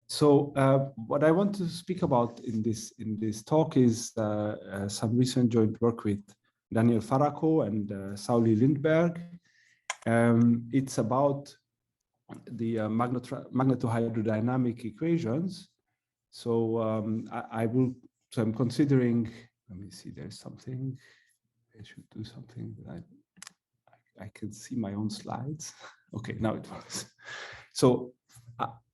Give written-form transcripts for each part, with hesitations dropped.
So what I want to speak about in this talk is some recent joint work with Daniel Faraco and Sauli Lindberg. It's about the magnetohydrodynamic equations. So I'm considering. Let me see. There's something. I should do something that I can see my own slides. Okay, now it works. So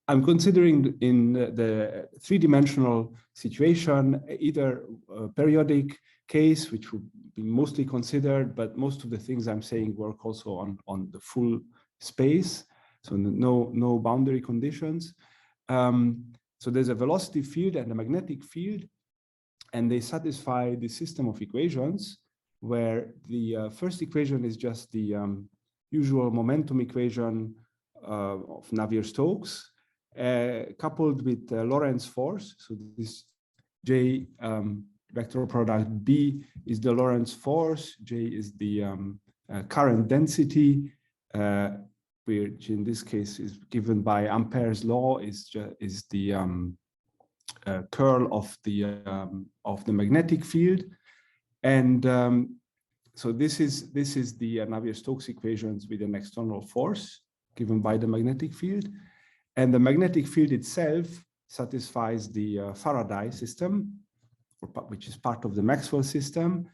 I'm considering in the three-dimensional situation, either a periodic case, which would be mostly considered, but most of the things I'm saying work also on the full space, so no boundary conditions. So there's a velocity field and a magnetic field, and they satisfy the system of equations where the first equation is just the usual momentum equation of Navier-Stokes, coupled with Lorentz force. So this J vector product B is the Lorentz force, J is the current density, which in this case is given by Ampere's law, is the curl of the magnetic field. And so this is the Navier-Stokes equations with an external force given by the magnetic field. And the magnetic field itself satisfies the Faraday system, which is part of the Maxwell system,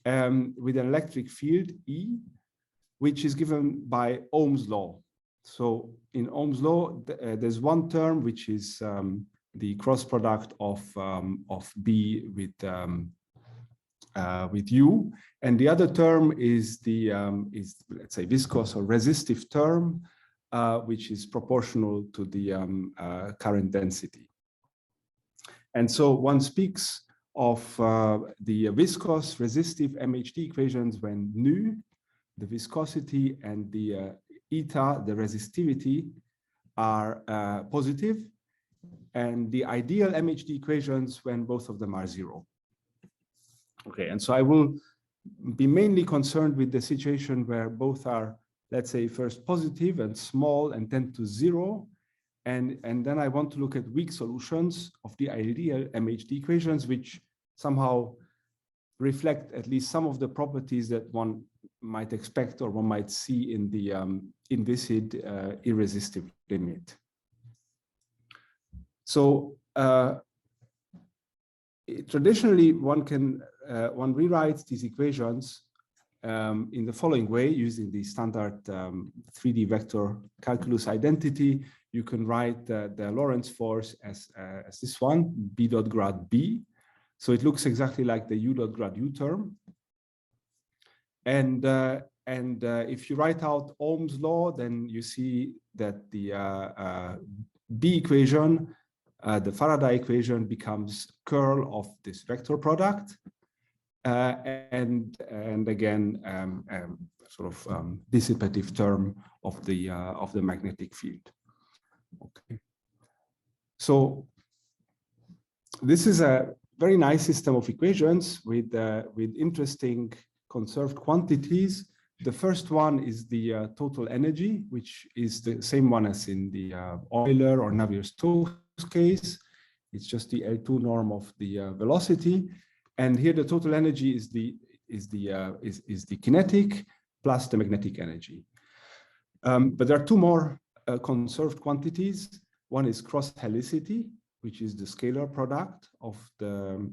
with an electric field E, which is given by Ohm's law. So in Ohm's law, there's one term which is the cross product of B with U, and the other term is the let's say viscous or resistive term, which is proportional to the current density. And so one speaks of the viscous resistive MHD equations when nu, the viscosity, and the eta, the resistivity, are positive, and the ideal MHD equations when both of them are zero. Okay, and so I will be mainly concerned with the situation where both are, let's say, first positive and small and tend to zero. And then I want to look at weak solutions of the ideal MHD equations, which somehow reflect at least some of the properties that one might expect or one might see in the inviscid irresistive limit. So traditionally, one rewrites these equations in the following way, using the standard 3D vector calculus identity. You can write the Lorentz force as this one, B dot grad B. So it looks exactly like the U dot grad U term. And if you write out Ohm's law, then you see that the B equation, the Faraday equation, becomes curl of this vector product. And again, sort of dissipative term of the magnetic field. Okay, so this is a very nice system of equations with interesting conserved quantities. The first one is the total energy, which is the same one as in the Euler or Navier-Stokes case. It's just the L2 norm of the velocity. And here the total energy is the kinetic plus the magnetic energy. But there are two more conserved quantities. One is cross helicity, which is the scalar product of the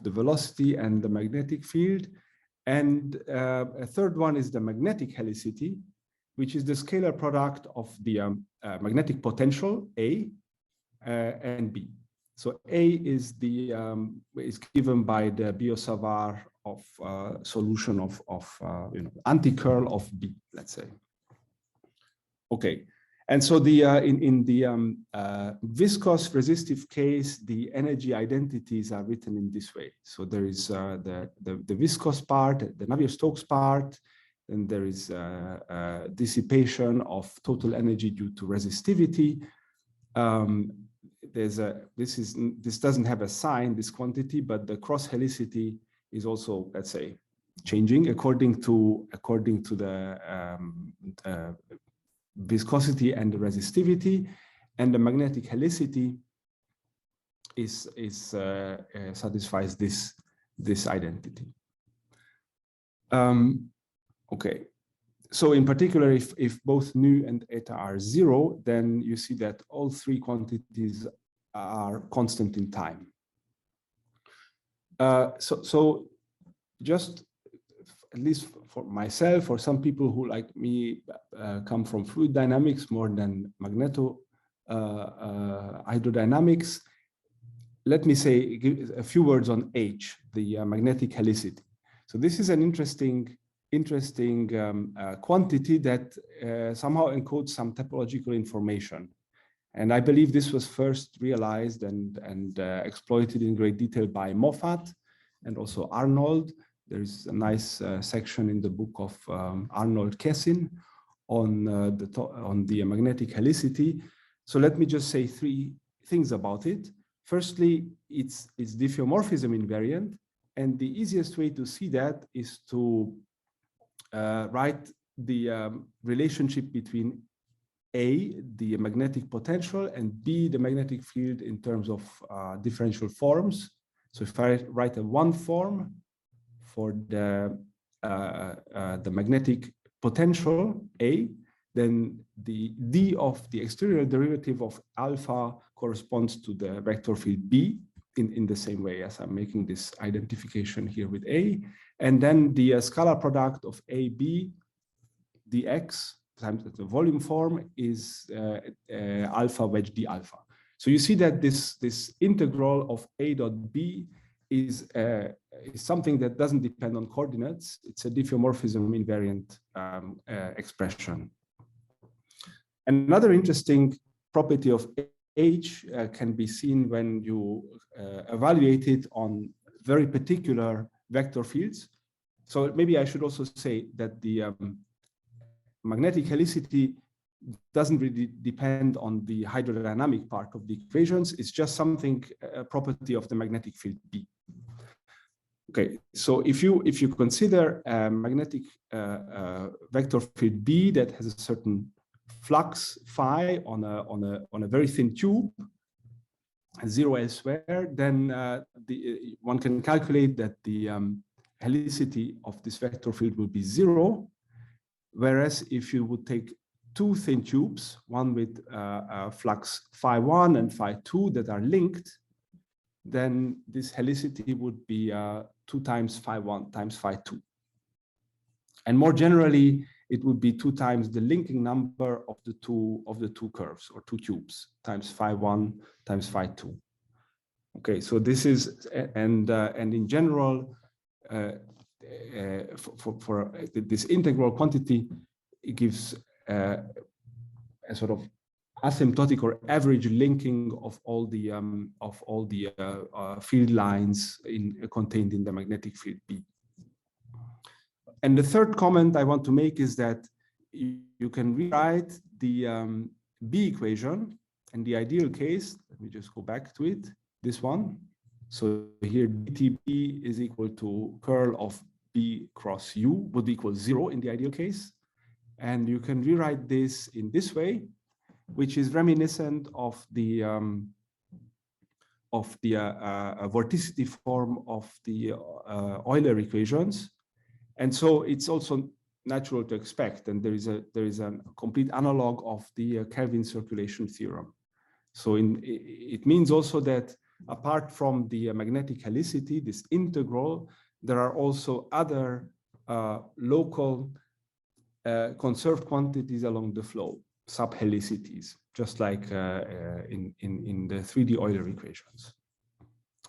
velocity and the magnetic field. And a third one is the magnetic helicity, which is the scalar product of the magnetic potential A and B. So A is is given by the Biot-Savart of solution of anti-curl of B, let's say. Okay, and so in the viscous resistive case, the energy identities are written in this way. So there is the viscous part, the Navier-Stokes part, and there is dissipation of total energy due to resistivity. This doesn't have a sign, this quantity, but the cross helicity is also, let's say, changing according to the viscosity and the resistivity, and the magnetic helicity satisfies this identity. Okay, so in particular, if both nu and eta are 0, then you see that all three quantities are constant in time. So just at least for myself, or some people who, like me, come from fluid dynamics more than magnetohydrodynamics, let me say a few words on H, the magnetic helicity. So this is an interesting quantity that somehow encodes some topological information. And I believe this was first realized and exploited in great detail by Moffat and also Arnold. There's a nice section in the book of Arnold Kessin on the magnetic helicity. So let me just say three things about it. Firstly, it's diffeomorphism invariant. And the easiest way to see that is to write the relationship between A, the magnetic potential, and B, the magnetic field in terms of differential forms. So if I write a one form for the magnetic potential A, then the D of the exterior derivative of alpha corresponds to the vector field B in the same way as I'm making this identification here with A. And then the scalar product of AB dx times the volume form is alpha wedge d alpha. So you see that this integral of A dot B is something that doesn't depend on coordinates. It's a diffeomorphism invariant expression. Another interesting property of H can be seen when you evaluate it on very particular vector fields. So maybe I should also say that the magnetic helicity doesn't really depend on the hydrodynamic part of the equations. It's just something, a property of the magnetic field B. Okay, so if you consider a magnetic vector field B that has a certain flux phi on a very thin tube, zero elsewhere, then one can calculate that the helicity of this vector field will be 0. Whereas if you would take two thin tubes, one with flux phi 1 and phi 2 that are linked, then this helicity would be 2 times phi 1 times phi 2. And more generally, it would be 2 times the linking number of the two curves or two tubes times phi 1 times phi 2. Okay, so this is and in general, for this integral quantity, it gives a sort of asymptotic or average linking of all the field lines contained in the magnetic field B. And the third comment I want to make is that you can rewrite the B equation in the ideal case. Let me just go back to it. This one. So here dTB is equal to curl of B cross U would equal 0 in the ideal case. And you can rewrite this in this way, which is reminiscent of the vorticity form of the Euler equations. And so it's also natural to expect, and there is a complete analog of the Kelvin circulation theorem. So it means also that apart from the magnetic helicity, this integral, there are also other local conserved quantities along the flow, subhelicities, just like in the 3D Euler equations.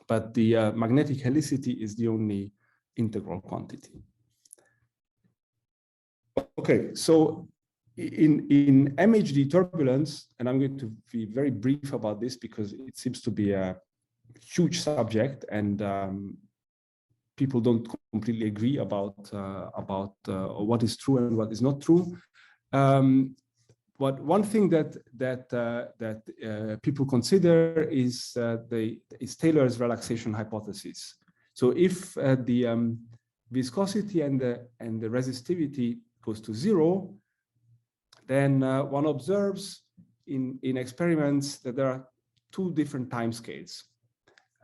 But the magnetic helicity is the only integral quantity. Okay, so in MHD turbulence, and I'm going to be very brief about this because it seems to be a huge subject, and people don't completely agree about what is true and what is not true. But one thing that people consider is Taylor's relaxation hypothesis. So if the viscosity and the resistivity goes to 0, then one observes in experiments that there are two different time scales.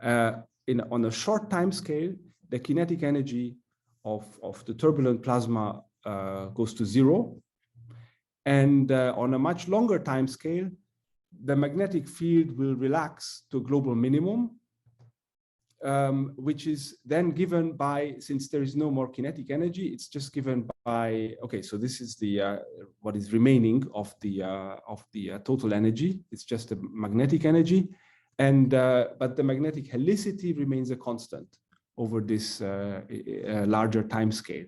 on a short time scale, the kinetic energy of the turbulent plasma goes to 0. And on a much longer time scale, the magnetic field will relax to a global minimum, which is then given by, since there is no more kinetic energy, it's just given by, okay, so this is the what is remaining of the total energy. It's just the magnetic energy, and but the magnetic helicity remains a constant over this larger time scale.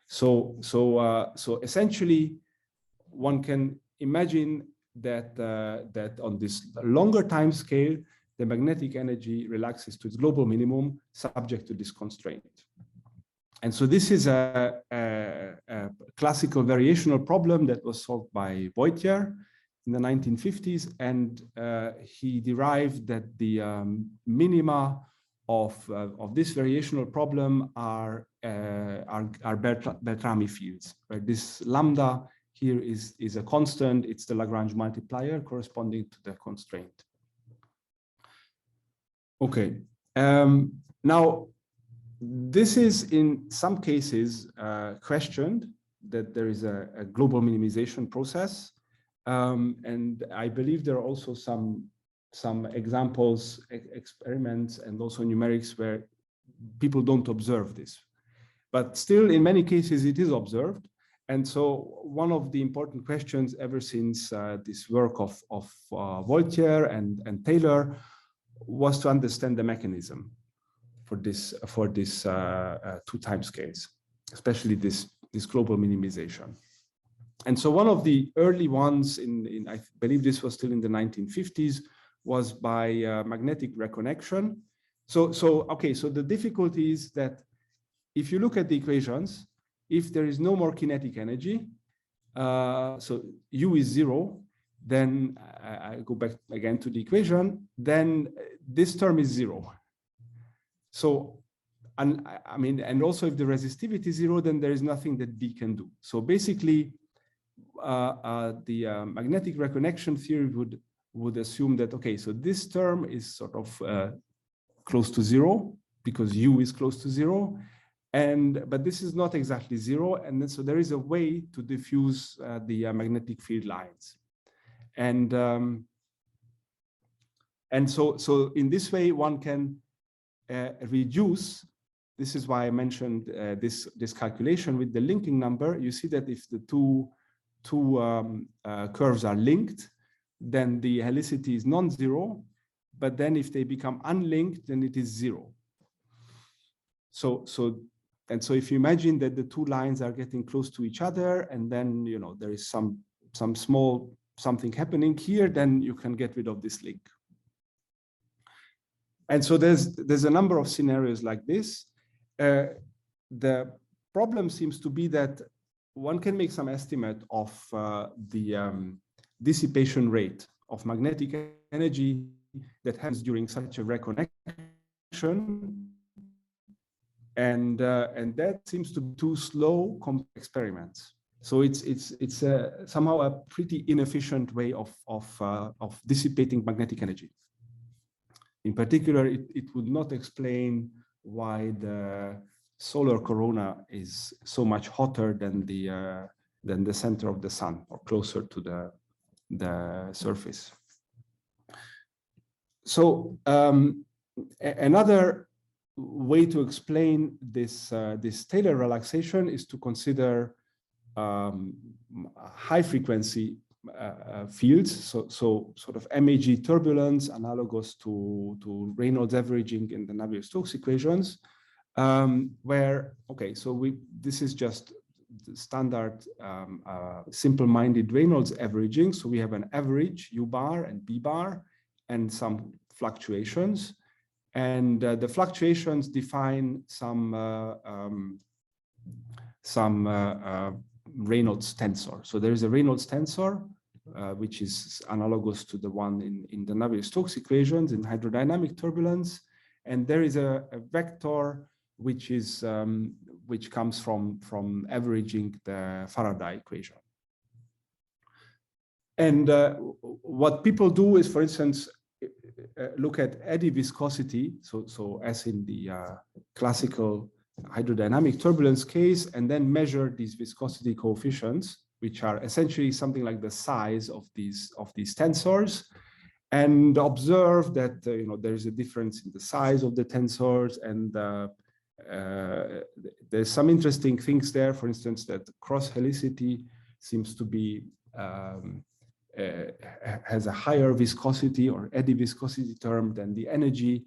So essentially, one can imagine that that on this longer time scale, the magnetic energy relaxes to its global minimum, subject to this constraint. And so this is a classical variational problem that was solved by Voitier in the 1950s, and he derived that the minima of this variational problem are Beltrami fields. Right? This lambda here is a constant. It's the Lagrange multiplier corresponding to the constraint. Okay. Now, this is in some cases questioned, that there is a global minimization process. And I believe there are also some examples, experiments, and also numerics where people don't observe this. But still, in many cases, it is observed. And so one of the important questions ever since this work of Voitier and Taylor was to understand the mechanism for this two time scales, especially this global minimization. And so one of the early ones I believe this was still in the 1950s, was by magnetic reconnection. So the difficulty is that if you look at the equations, if there is no more kinetic energy, so U is 0, then I go back again to the equation, then this term is 0. So, and I mean, and also if the resistivity is 0, then there is nothing that B can do. So basically, the magnetic reconnection theory would assume that, okay, so this term is sort of close to 0 because U is close to 0. But this is not exactly 0. And then, so there is a way to diffuse the magnetic field lines. And so in this way, one can reduce. This is why I mentioned this calculation with the linking number. You see that if the two curves are linked, then the helicity is non-zero. But then if they become unlinked, then it is 0. So if you imagine that the two lines are getting close to each other, and then there is some small something happening here, then you can get rid of this link. And so there's a number of scenarios like this. The problem seems to be that one can make some estimate of the dissipation rate of magnetic energy that happens during such a reconnection. And that seems to be too slow compared to experiments. So it's somehow a pretty inefficient way of dissipating magnetic energy. In particular, it would not explain why the solar corona is so much hotter than the center of the sun, or closer to the surface. So another way to explain this Taylor relaxation is to consider high frequency fields, so sort of MAG turbulence, analogous to Reynolds averaging in the Navier-Stokes equations, where, okay, so this is just the standard simple-minded Reynolds averaging. So we have an average U bar and B bar and some fluctuations, and the fluctuations define some Reynolds tensor. So there is a Reynolds tensor, which is analogous to the one in the Navier-Stokes equations in hydrodynamic turbulence, and there is a vector which comes from averaging the Faraday equation. And what people do is, for instance, look at eddy viscosity, so as in the classical hydrodynamic turbulence case, and then measure these viscosity coefficients, which are essentially something like the size of these tensors, and observe that there is a difference in the size of the tensors, and there's some interesting things there. For instance, that cross helicity seems to be has a higher viscosity or eddy viscosity term than the energy,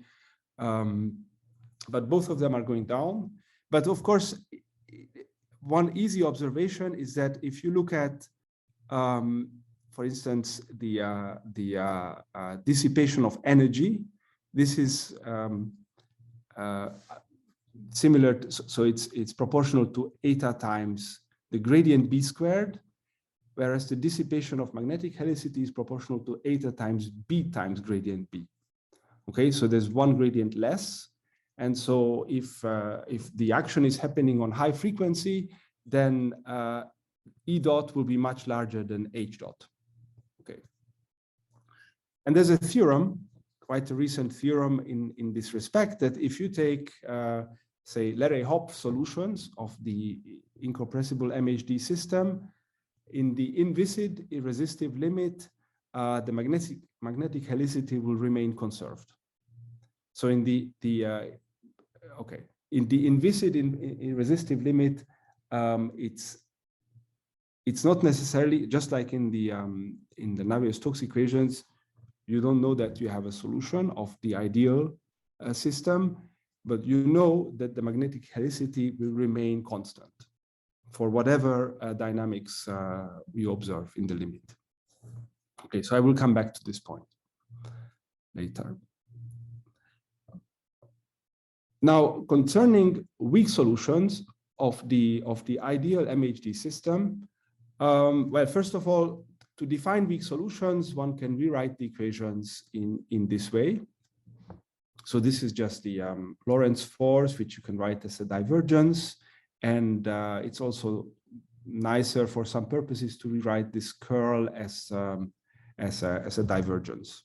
but both of them are going down. But of course, one easy observation is that if you look at, for instance, the dissipation of energy, this is similar to, so it's proportional to eta times the gradient b squared, whereas the dissipation of magnetic helicity is proportional to eta times b times gradient b. Okay, so there's one gradient less, and so if the action is happening on high frequency, then E dot will be much larger than H dot. Okay, and there's a theorem, quite a recent theorem in this respect, that if you take say Larey-Hopf solutions of the incompressible MHD system, in the inviscid irresistive limit, the magnetic helicity will remain conserved. So in the inviscid irresistive limit, it's not necessarily just like in the Navier-Stokes equations. You don't know that you have a solution of the ideal system, but you know that the magnetic helicity will remain constant for whatever dynamics you observe in the limit. Okay, so I will come back to this point later. Now, concerning weak solutions of the ideal MHD system, well, first of all, to define weak solutions, one can rewrite the equations in this way. So this is just the Lorentz force, which you can write as a divergence. And it's also nicer for some purposes to rewrite this curl as a divergence.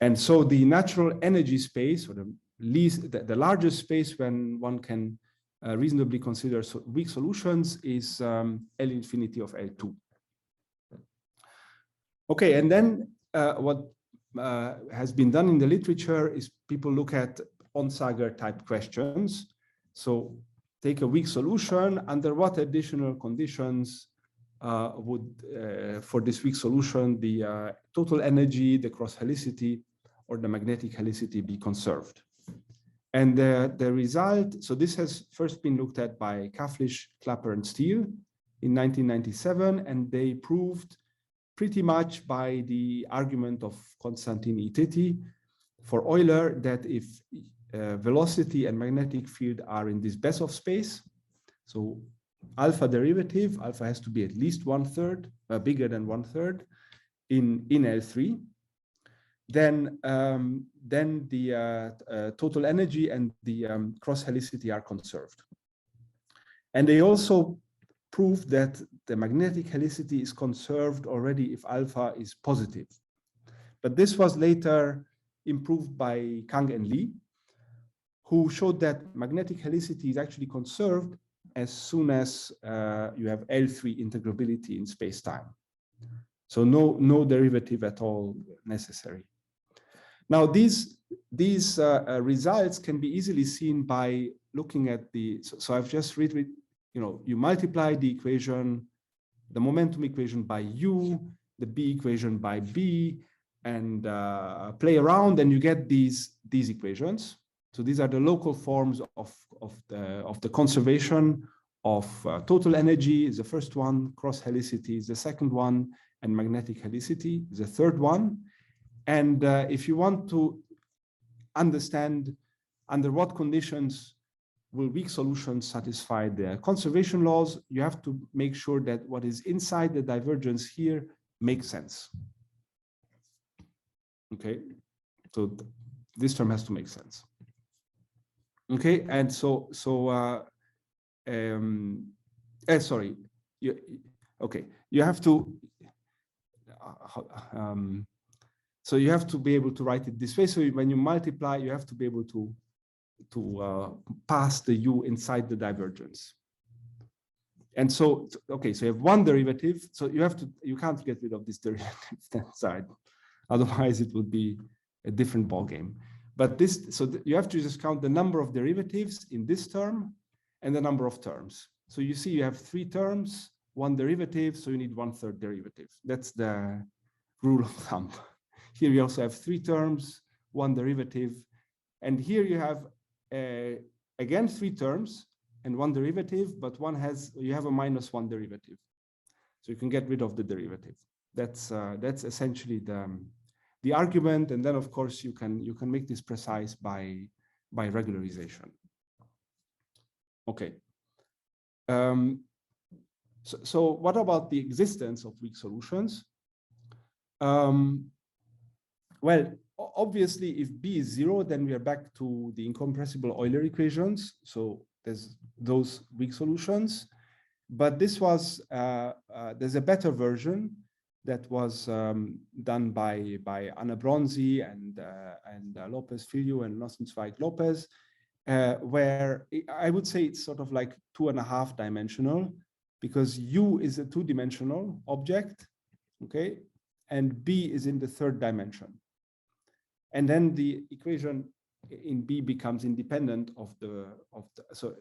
And so the natural energy space, or the largest space when one can reasonably consider weak solutions, is L infinity of L2. Okay, and then what has been done in the literature is people look at Onsager type questions. So take a weak solution, under what additional conditions would, for this weak solution, the total energy, the cross helicity, or the magnetic helicity be conserved? And the result, so this has first been looked at by Kaflish, Clapper, and Steele in 1997, and they proved pretty much by the argument of Konstantin Iteti for Euler that if velocity and magnetic field are in this Besov space, so alpha derivative, alpha has to be at least 1/3, bigger than 1/3 in L3, then the total energy and the cross helicity are conserved. And they also proved that the magnetic helicity is conserved already if alpha is positive. But this was later improved by Kang and Lee, who showed that magnetic helicity is actually conserved as soon as you have L3 integrability in space-time. So no derivative at all necessary. Now these results can be easily seen by looking at the, so I've just read it, you multiply the equation, the momentum equation by U, the B equation by B, and play around, and you get these equations. So these are the local forms of the conservation of total energy is the first one, cross helicity is the second one, and magnetic helicity is the third one. And if you want to understand under what conditions will weak solutions satisfy the conservation laws, you have to make sure that what is inside the divergence here makes sense. Okay, so this term has to make sense. Okay, and so sorry, you have to So you have to be able to write it this way. So when you multiply, you have to be able to pass the u inside the divergence. And so, okay, so you have one derivative. So you can't get rid of this derivative that side. Otherwise, it would be a different ballgame. But you have to just count the number of derivatives in this term and the number of terms. So you see you have 3 terms, 1 derivative, so you need 1/3 derivative. That's the rule of thumb. Here we also have 3 terms, 1 derivative. And here you have, again, 3 terms and 1 derivative, but you have a -1 derivative. So you can get rid of the derivative. That's essentially the argument. And then, of course, you can make this precise by regularization. Okay. So what about the existence of weak solutions? Well, obviously, if B is 0, then we are back to the incompressible Euler equations. So there's those weak solutions. But this was, there's a better version that was done by Anna Bronzi and Lopez Filho and Rosenzweig Lopez, where I would say it's sort of like 2.5 dimensional, because U is a 2-dimensional object, okay, and B is in the 3rd dimension. And then the equation in B becomes independent so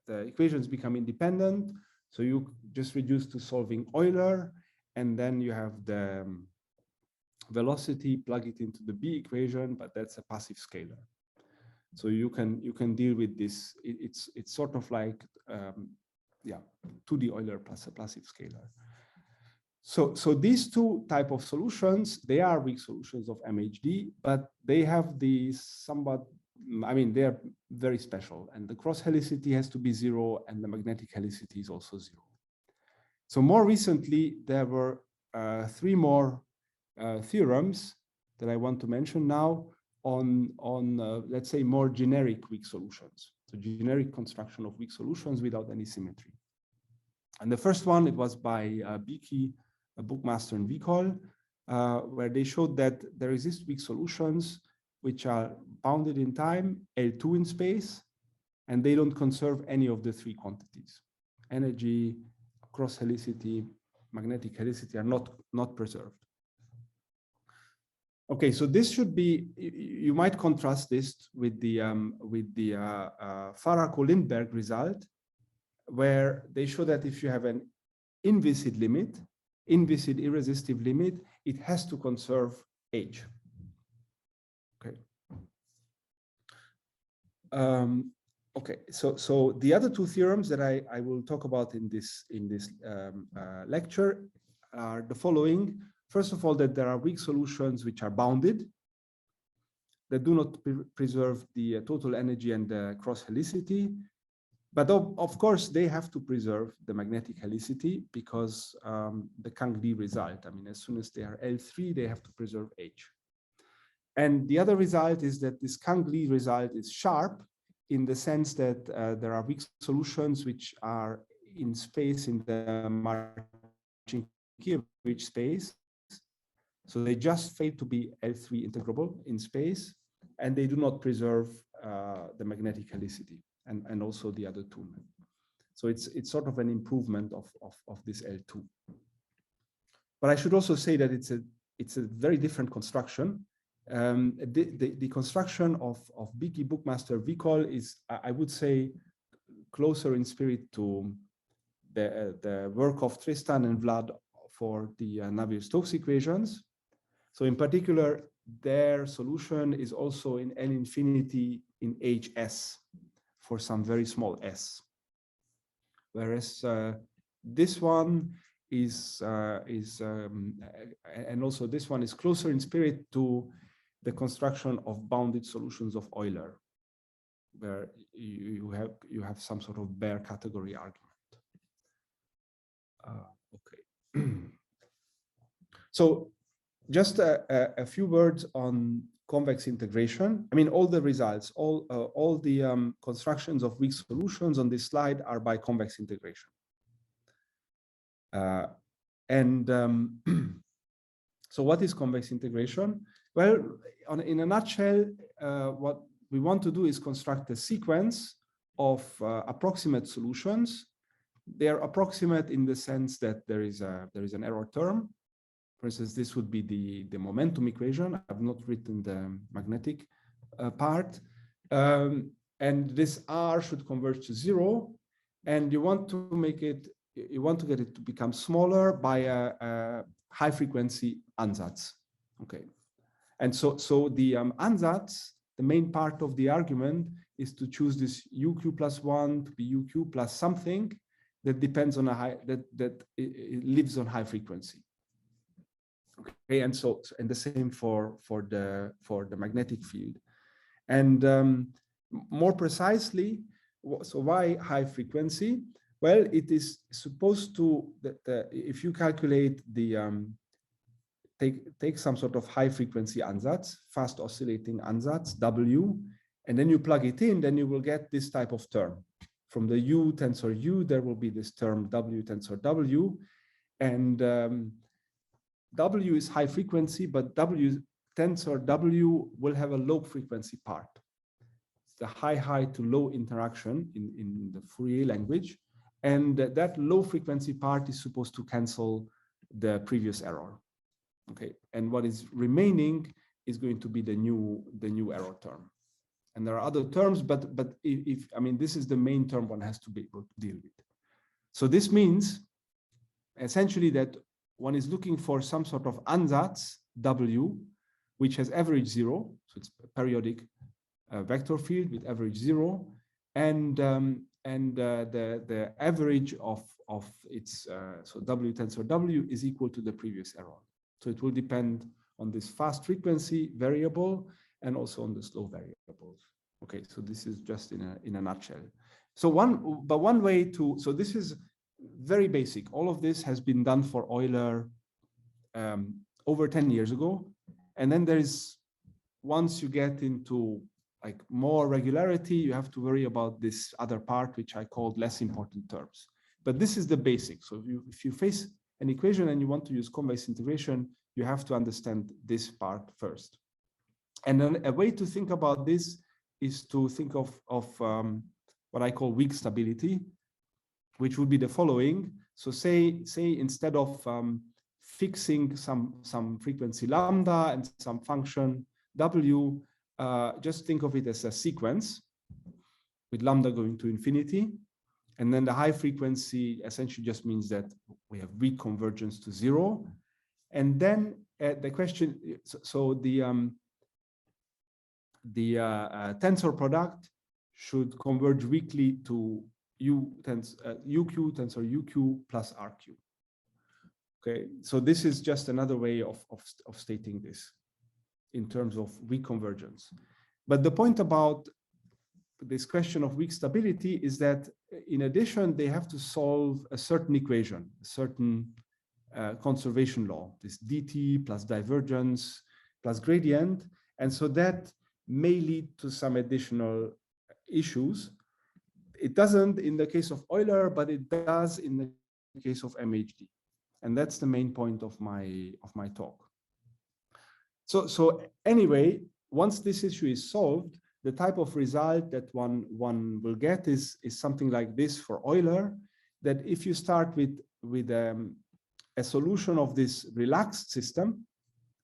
the equations become independent. So you just reduce to solving Euler, and then you have the velocity, plug it into the B equation, but that's a passive scalar. So you can deal with this. It's sort of like 2D Euler plus a passive scalar. So these 2 type of solutions, they are weak solutions of MHD, but they have these somewhat, I mean, they're very special, and the cross helicity has to be 0, and the magnetic helicity is also 0. So more recently, there were 3 more theorems that I want to mention now on let's say, more generic weak solutions. So generic construction of weak solutions without any symmetry. And the first one, it was by Beaky, Bookmaster, and Vikol, where they showed that there exist weak solutions which are bounded in time, L2 in space, and they don't conserve any of the 3 quantities. Energy, cross helicity, magnetic helicity are not preserved. Okay, so this should be, you might contrast this with the Faraday-Lindbergh result, where they show that if you have an inviscid limit, inviscid irresistive limit, it has to conserve H. Okay. Okay, so the other 2 theorems that I will talk about in this lecture are the following. First of all, that there are weak solutions which are bounded, that do not preserve the total energy and the cross helicity. But of course, they have to preserve the magnetic helicity, because the Kang-Lee result, I mean, as soon as they are L3, they have to preserve H. And the other result is that this Kang-Lee result is sharp, in the sense that there are weak solutions which are in space, in the Marcinkiewicz space. So they just fail to be L3 integrable in space, and they do not preserve the magnetic helicity, and also the other 2. So it's sort of an improvement of this L2. But I should also say that it's a very different construction. The construction of Beaky, Bookmaster, Vikol is, I would say, closer in spirit to the work of Tristan and Vlad for the Navier-Stokes equations. So in particular, their solution is also in L infinity in HS for some very small s. Whereas this one is, and also this one is closer in spirit to the construction of bounded solutions of Euler, where you have some sort of bare category argument. Okay. So just a few words on convex integration. I mean, all the results, all the constructions of weak solutions on this slide are by convex integration. So what is convex integration? Well, in a nutshell, what we want to do is construct a sequence of approximate solutions. They are approximate in the sense that there is an error term. For instance, this would be the momentum equation. I've not written the magnetic part. And this R should converge to 0. And you want to make it, you want to get it to become smaller by a high frequency ansatz. Okay. And so the ansatz, the main part of the argument is to choose this UQ plus 1 to be UQ plus something that depends on a high, that it lives on high frequency. Okay, and so and the same for the magnetic field. And more precisely, so why high frequency? Well, it is supposed to that if you calculate the take some sort of high frequency ansatz, fast oscillating ansatz W, and then you plug it in, then you will get this type of term. From the U tensor U, there will be this term W tensor W, and W is high frequency, but W tensor W will have a low frequency part. It's the high to low interaction in the Fourier language. And that low frequency part is supposed to cancel the previous error. Okay, and what is remaining is going to be the new error term. And there are other terms, but if I mean, this is the main term one has to be able to deal with. So this means essentially that one is looking for some sort of ansatz W, which has average 0, so it's a periodic vector field with average 0, and the average of its so W tensor W is equal to the previous error. So it will depend on this fast frequency variable and also on the slow variables. Okay, so this is just in a nutshell. So one way to, so this is very basic. All of this has been done for Euler over 10 years ago. And then there is, once you get into like more regularity, you have to worry about this other part, which I called less important terms. But this is the basic. So if you face an equation and you want to use convex integration, you have to understand this part first. And then a way to think about this is to think of what I call weak stability, which would be the following. So say instead of fixing some frequency lambda and some function W, just think of it as a sequence with lambda going to infinity. And then the high frequency essentially just means that we have weak convergence to 0. And then the question, so the tensor product should converge weakly to UQ tensor UQ plus RQ. Okay, so this is just another way of stating this in terms of weak convergence. But the point about this question of weak stability is that in addition, they have to solve a certain equation, a certain conservation law, this dt plus divergence plus gradient. And so that may lead to some additional issues. It doesn't in the case of Euler, but it does in the case of MHD. And that's the main point of my talk. So anyway, once this issue is solved, the type of result that one will get is something like this for Euler, that if you start with a solution of this relaxed system,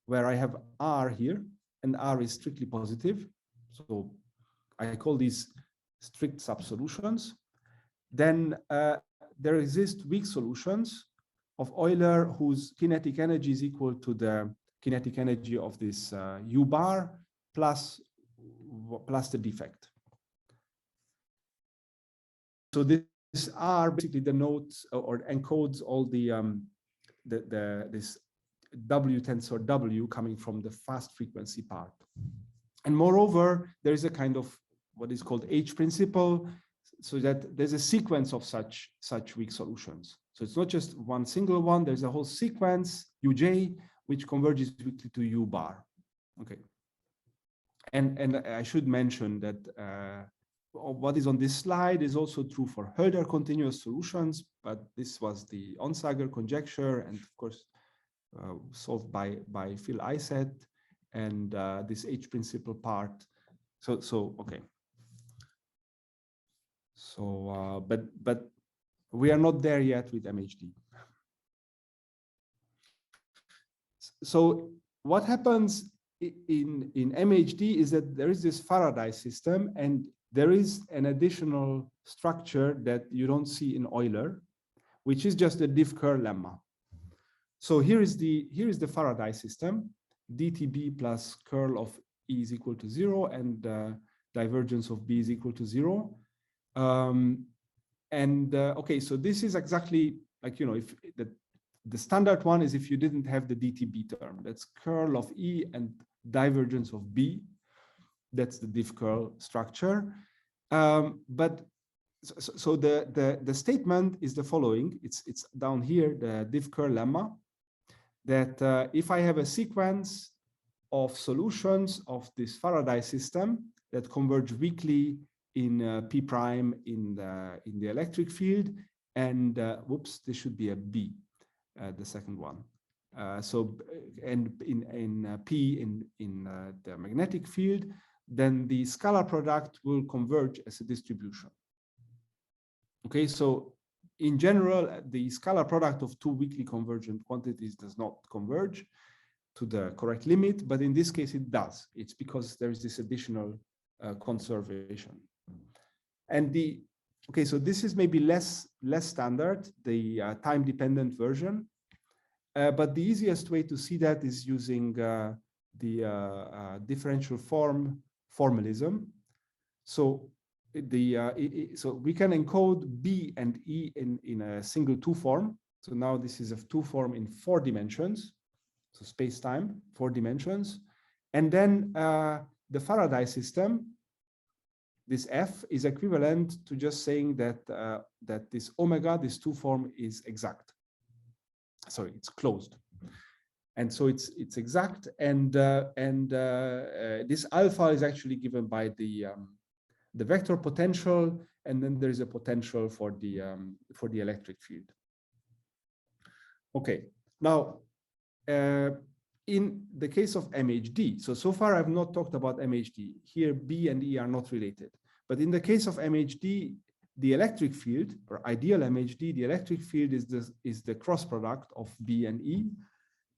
where I have R here, and R is strictly positive, so I call these strict subsolutions, then there exist weak solutions of Euler whose kinetic energy is equal to the kinetic energy of this U bar plus the defect. So this R basically denotes or encodes all this W tensor W coming from the fast frequency part. And moreover, there is a kind of what is called H principle, so that there's a sequence of such weak solutions. So it's not just one single one, there's a whole sequence, Uj, which converges weakly to U bar. Okay. And I should mention that what is on this slide is also true for Hölder continuous solutions, but this was the Onsager conjecture, and of course, solved by Phil Isett, and this H principal part. So okay. So but we are not there yet with MHD. So what happens in MHD is that there is this Faraday system, and there is an additional structure that you don't see in Euler, which is just the diff-curl lemma. So here is the Faraday system, dTb plus curl of E is equal to 0 and divergence of B is equal to 0. Okay, so this is exactly like, if the standard one is if you didn't have the dTb term, that's curl of E and divergence of B. That's the diff curl structure. But so the statement is the following. It's down here, the diff curl lemma, that if I have a sequence of solutions of this Faraday system that converge weakly in P prime in the electric field, and whoops, this should be a B, the second one. And in P in the magnetic field, then the scalar product will converge as a distribution. Okay, so in general, the scalar product of two weakly convergent quantities does not converge to the correct limit, but in this case it does. It's because there is this additional conservation. And okay, so this is maybe less standard, the time-dependent version. But the easiest way to see that is using the differential form formalism. So so we can encode B and E in a single two form. So now this is a two form in 4 dimensions. So space-time, 4 dimensions. And then the Faraday system, this F, is equivalent to just saying that that this omega, this two form, is exact. Sorry, it's closed. And so it's exact, and this alpha is actually given by the vector potential, and then there is a potential for the electric field. Okay, now in the case of MHD, so far I've not talked about MHD. Here B and E are not related, but in the case of MHD, the electric field, or ideal MHD, the electric field is the cross product of B and E,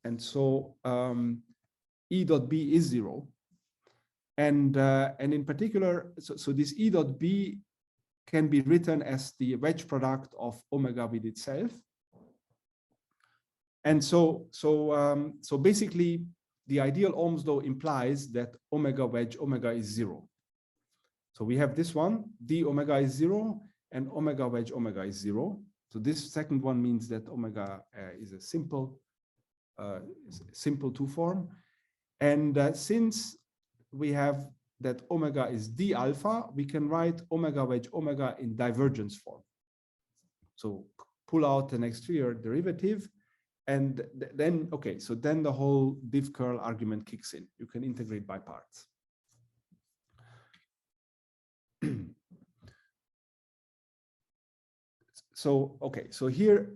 and so E dot B is 0. And in particular, so this E dot B can be written as the wedge product of omega with itself. And so basically, the ideal Ohm's law implies that omega wedge omega is 0. So we have this one, d omega is 0, and omega wedge omega is 0. So this second one means that omega is a simple two form. And since we have that omega is d alpha, we can write omega wedge omega in divergence form. So pull out an exterior derivative, and then, okay, so then the whole diff curl argument kicks in. You can integrate by parts. So, okay, so here,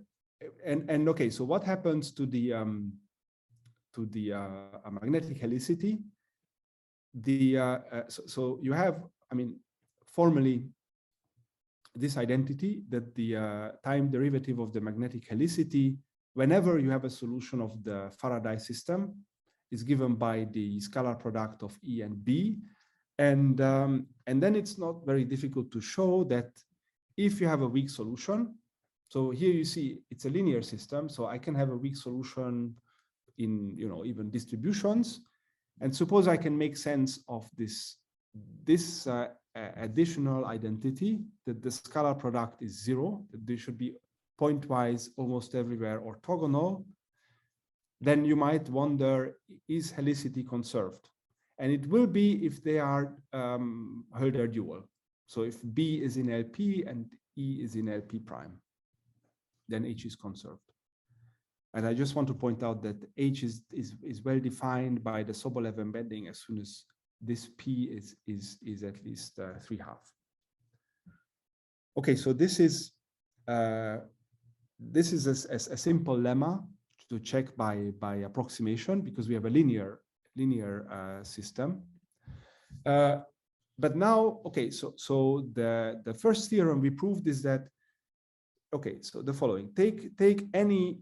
and okay, so what happens to the magnetic helicity? So you have, I mean, formally this identity that the time derivative of the magnetic helicity, whenever you have a solution of the Faraday system, is given by the scalar product of E and B. And then it's not very difficult to show that if you have a weak solution, so here you see it's a linear system, so I can have a weak solution in, even distributions. And suppose I can make sense of this additional identity, that the scalar product is 0, that they should be pointwise almost everywhere orthogonal. Then you might wonder, is helicity conserved? And it will be if they are Hölder dual. So if B is in LP and E is in LP prime, then H is conserved. And I just want to point out that H is well defined by the Sobolev embedding as soon as this P is at least 3/2. Okay, so this is a simple lemma check by approximation because we have a linear system. But now, okay, so the first theorem we proved is that, okay, so the following: take any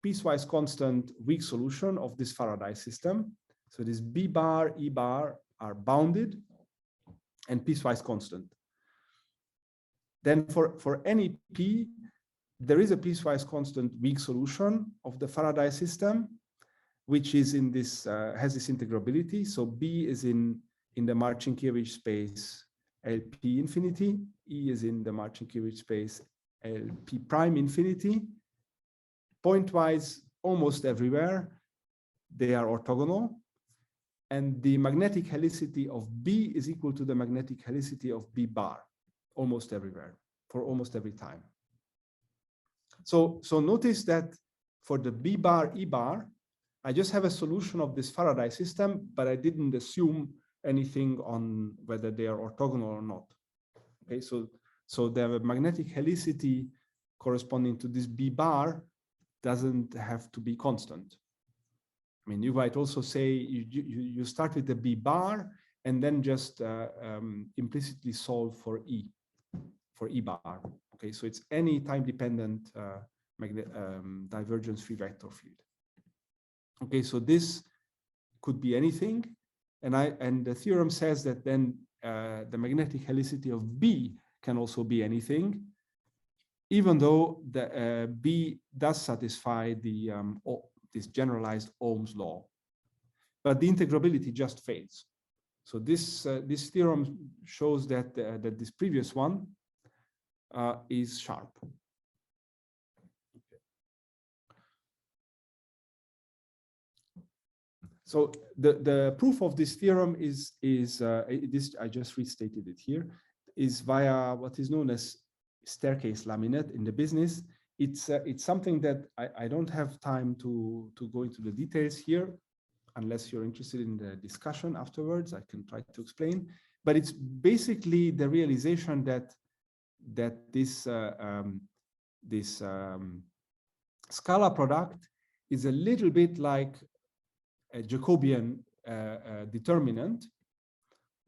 piecewise constant weak solution of this Faraday system. So this B bar, E bar are bounded and piecewise constant. Then for any P, there is a piecewise constant weak solution of the Faraday system, which is in this has this integrability. So B is in the Marcinkiewicz space LP infinity, E is in the Marcinkiewicz space LP prime infinity. Pointwise, almost everywhere, they are orthogonal. And the magnetic helicity of B is equal to the magnetic helicity of B bar, almost everywhere, for almost every time. So notice that for the B bar, E bar, I just have a solution of this Faraday system, but I didn't assume anything on whether they are orthogonal or not. Okay, so the magnetic helicity corresponding to this B bar doesn't have to be constant. I mean, you might also say you start with the B bar and then just implicitly solve for E bar. Okay, so it's any time-dependent divergence-free vector field. Okay, so this could be anything, and the theorem says that then the magnetic helicity of B can also be anything, even though the B does satisfy the this generalized Ohm's law, but the integrability just fails. So this theorem shows that that this previous one is sharp. So the proof of this theorem is this, I just restated it here, is via what is known as staircase laminate in the business. It's something that I don't have time to go into the details here, unless you're interested in the discussion afterwards. I can try to explain, but it's basically the realization that this scalar product is a little bit like a Jacobian determinant,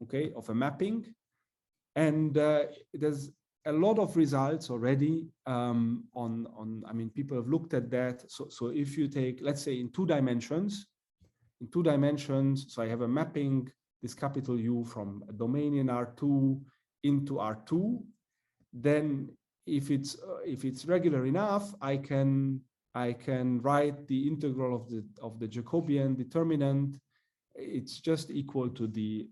okay, of a mapping, and there's a lot of results already on. I mean, people have looked at that. So if you take, let's say, in two dimensions, so I have a mapping, this capital U from a domain in R2 into R2, then if it's regular enough, I can write the integral of the Jacobian determinant. It's just equal to the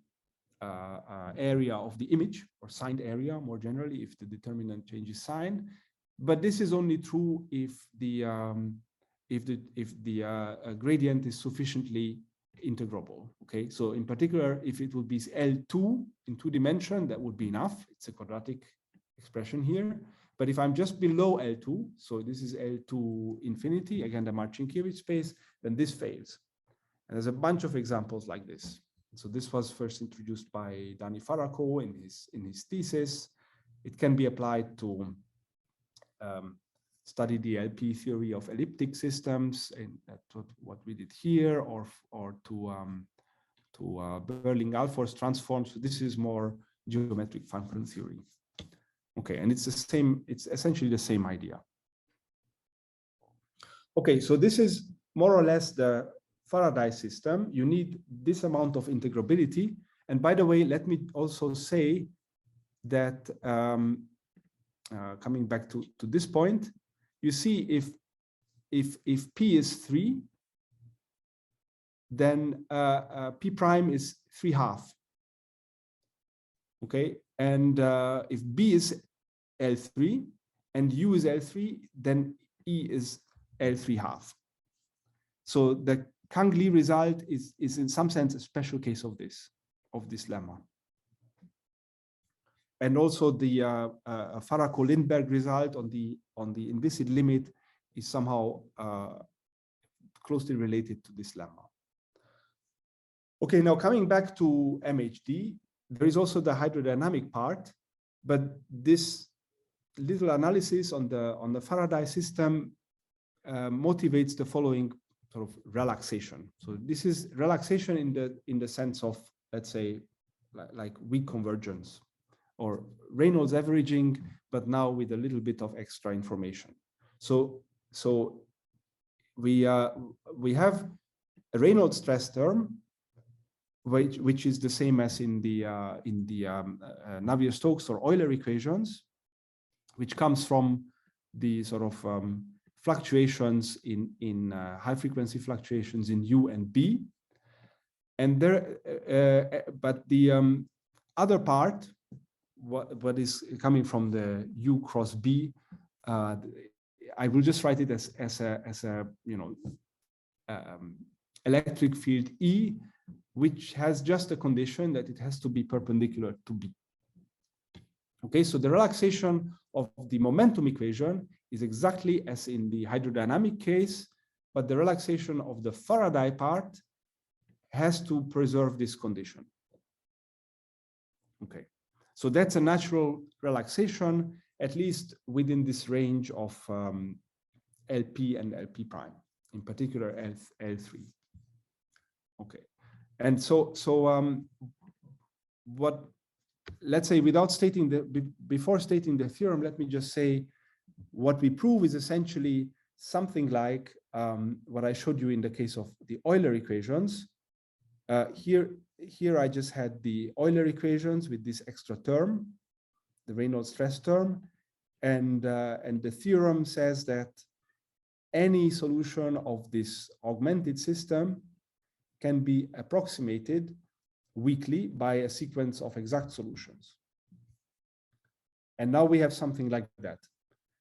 area of the image, or signed area more generally, if the determinant changes sign. But this is only true if the gradient is sufficiently integrable. Okay, so in particular, if it would be L2 in 2 dimensions, that would be enough. It's a quadratic expression here. But if I'm just below L2, so this is L2 infinity, again the Marcinkiewicz space, then this fails. And there's a bunch of examples like this. So this was first introduced by Dani Farako in his thesis. It can be applied to study the LP theory of elliptic systems, and that's what we did here, or to Berling-Alfors transforms. So this is more geometric function theory. Okay, and it's essentially the same idea. Okay, so this is more or less the Faraday system. You need this amount of integrability. And by the way, let me also say that coming back to this point, you see if P is 3, then P prime is 3/2. Okay, and if B is L3 and U is L3, then E is L3/2. So the Kang-Lee result is in some sense a special case of this lemma. And also the Farako-Lindberg result on the implicit limit is somehow closely related to this lemma. Okay, now coming back to MHD, there is also the hydrodynamic part, but this little analysis on the Faraday system motivates the following sort of relaxation. So this is relaxation in the sense of, let's say, like weak convergence or Reynolds averaging, but now with a little bit of extra information. So we have a Reynolds stress term, which is the same as in the Navier-Stokes or Euler equations, which comes from the sort of fluctuations in high frequency fluctuations in U and B. And there, but the other part, what is coming from the U cross B, I will just write it as a electric field E, which has just a condition that it has to be perpendicular to B. Okay, so the relaxation of the momentum equation is exactly as in the hydrodynamic case, but the relaxation of the Faraday part has to preserve this condition. Okay, so that's a natural relaxation, at least within this range of LP and LP prime, in particular L3. Okay, and so what, let's say, without stating before stating the theorem, let me just say what we prove is essentially something like what I showed you in the case of the Euler equations. Here I just had the Euler equations with this extra term, the Reynolds stress term, and the theorem says that any solution of this augmented system can be approximated weakly by a sequence of exact solutions. And now we have something like that.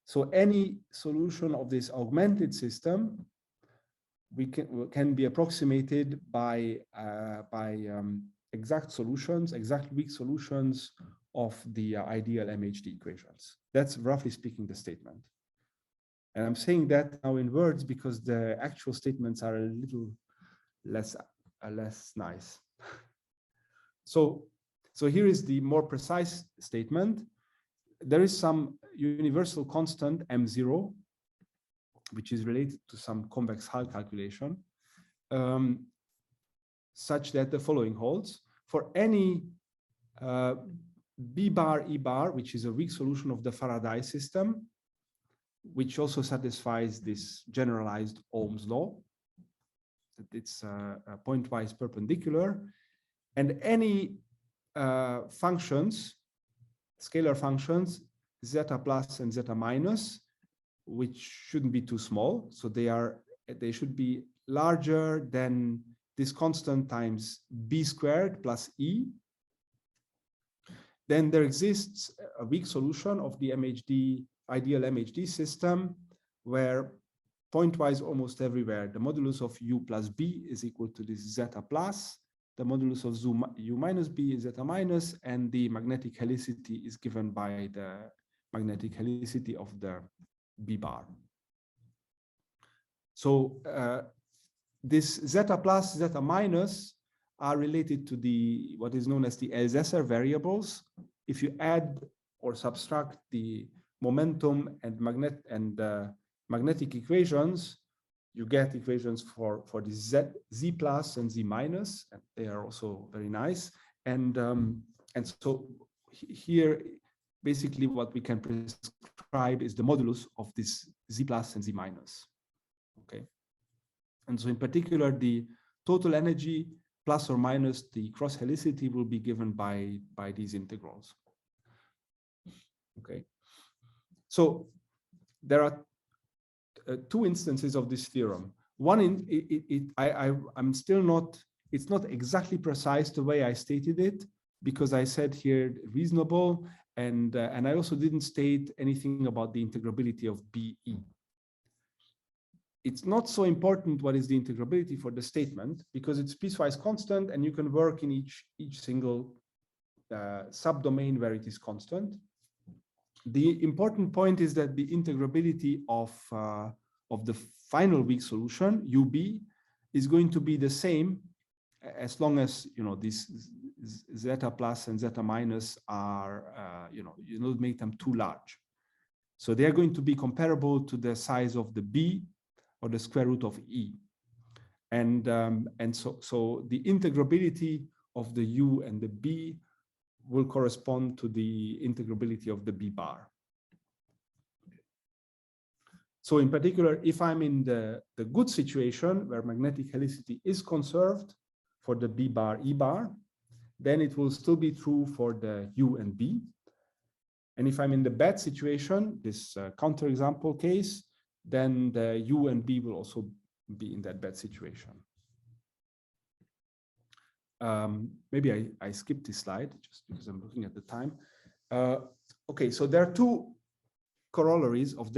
So any solution of this augmented system can be approximated by exact solutions, exact weak solutions of the ideal MHD equations. That's roughly speaking the statement. And I'm saying that now in words because the actual statements are a little less nice. So here is the more precise statement. There is some universal constant M0, which is related to some convex hull calculation, such that the following holds. For any B bar, E bar, which is a weak solution of the Faraday system, which also satisfies this generalized Ohm's law, that it's pointwise perpendicular, and any functions, scalar functions, zeta plus and zeta minus, which shouldn't be too small. So they should be larger than this constant times B squared plus E. Then there exists a weak solution of the MHD, ideal MHD system, where pointwise almost everywhere, the modulus of U plus B is equal to this zeta plus, the modulus of U minus B is zeta minus, and the magnetic helicity is given by the magnetic helicity of the B bar. So this zeta plus, zeta minus are related to the what is known as the Elsässer variables. If you add or subtract the momentum and magnetic equations, you get equations for the Z plus and Z minus, and they are also very nice. And so here, basically what we can prescribe is the modulus of this Z plus and Z minus. Okay. And so in particular, the total energy plus or minus the cross helicity will be given by these integrals. Okay. So there are two instances of this theorem. One, I'm still not, it's not exactly precise the way I stated it, because I said here reasonable, and I also didn't state anything about the integrability of BE. It's not so important what is the integrability for the statement, because it's piecewise constant and you can work in each single subdomain where it is constant. The important point is that the integrability of the final weak solution, UB, is going to be the same as long as, you know, this zeta plus and zeta minus are, you don't make them too large. So they are going to be comparable to the size of the B or the square root of E. And so the integrability of the U and the B will correspond to the integrability of the B bar. So in particular, if I'm in the good situation where magnetic helicity is conserved for the B bar, E bar, then it will still be true for the U and B. And if I'm in the bad situation, this counterexample case, then the U and B will also be in that bad situation. Maybe I skipped this slide just because I'm looking at the time. Okay, so there are two corollaries of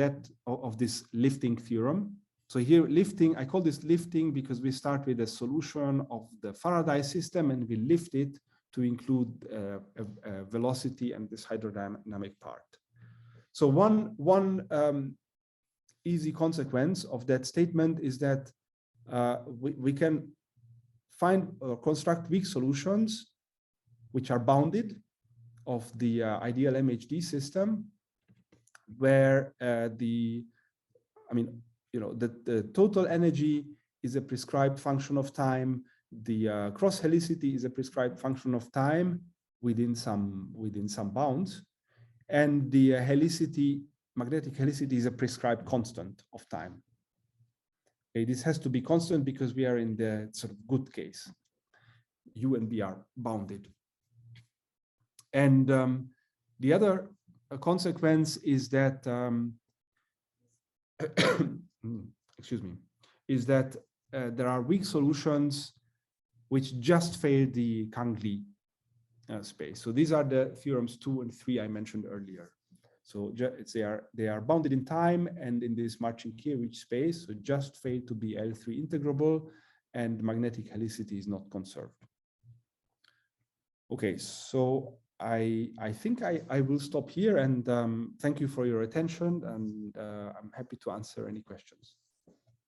this lifting theorem. So here lifting, I call this lifting because we start with a solution of the Faraday system and we lift it to include velocity and this hydrodynamic part. So one easy consequence of that statement is that we can find or construct weak solutions which are bounded of the ideal MHD system, where the total energy is a prescribed function of time, the cross helicity is a prescribed function of time within some bounds, and the helicity, magnetic helicity, is a prescribed constant of time. Okay, this has to be constant because we are in the sort of good case. U and B are bounded. And the other consequence is that, excuse me, is that there are weak solutions which just fail the Kang-Lee space. So these are the theorems 2 and 3 I mentioned earlier. So they are bounded in time and in this Marcin-Kiewicz space, so just fail to be L3 integrable, and magnetic helicity is not conserved. Okay, so I think I will stop here, and thank you for your attention, and I'm happy to answer any questions.